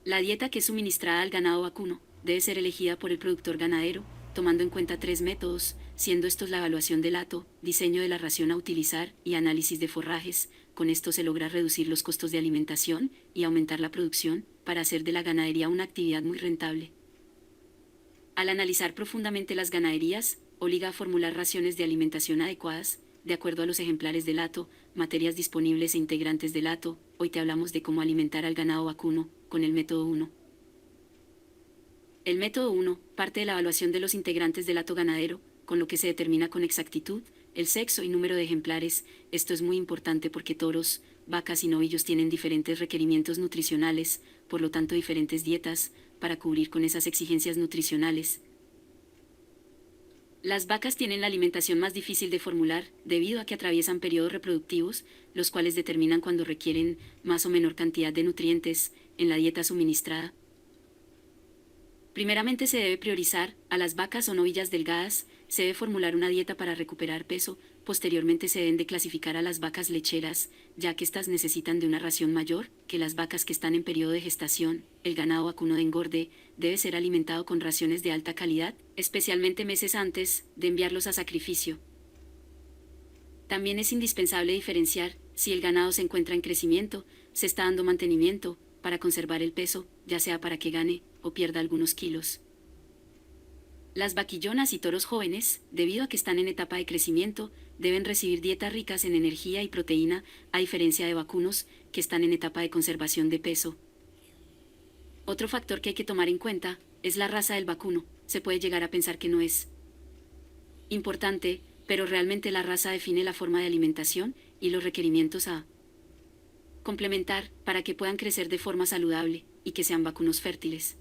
La dieta que es suministrada al ganado vacuno debe ser elegida por el productor ganadero, tomando en cuenta tres métodos, siendo estos la evaluación del hato, diseño de la ración a utilizar y análisis de forrajes. Con esto se logra reducir los costos de alimentación y aumentar la producción, para hacer de la ganadería una actividad muy rentable. Al analizar profundamente las ganaderías, obliga a formular raciones de alimentación adecuadas, de acuerdo a los ejemplares del hato, materias disponibles e integrantes del hato. Hoy te hablamos de cómo alimentar al ganado vacuno, con el método 1. El método 1 parte de la evaluación de los integrantes del hato ganadero, con lo que se determina con exactitud el sexo y número de ejemplares. Esto es muy importante porque toros, vacas y novillos tienen diferentes requerimientos nutricionales, por lo tanto diferentes dietas, para cubrir con esas exigencias nutricionales. Las vacas tienen la alimentación más difícil de formular, debido a que atraviesan periodos reproductivos, los cuales determinan cuando requieren más o menor cantidad de nutrientes en la dieta suministrada. Primeramente se debe priorizar a las vacas o novillas delgadas, se debe formular una dieta para recuperar peso. Posteriormente se deben de clasificar a las vacas lecheras, ya que éstas necesitan de una ración mayor que las vacas que están en periodo de gestación. El ganado vacuno de engorde debe ser alimentado con raciones de alta calidad, especialmente meses antes de enviarlos a sacrificio. También es indispensable diferenciar si el ganado se encuentra en crecimiento, se está dando mantenimiento para conservar el peso, ya sea para que gane o pierda algunos kilos. Las vaquillonas y toros jóvenes, debido a que están en etapa de crecimiento, deben recibir dietas ricas en energía y proteína, a diferencia de vacunos que están en etapa de conservación de peso. Otro factor que hay que tomar en cuenta es la raza del vacuno. Se puede llegar a pensar que no es importante, pero realmente la raza define la forma de alimentación y los requerimientos a complementar para que puedan crecer de forma saludable y que sean vacunos fértiles.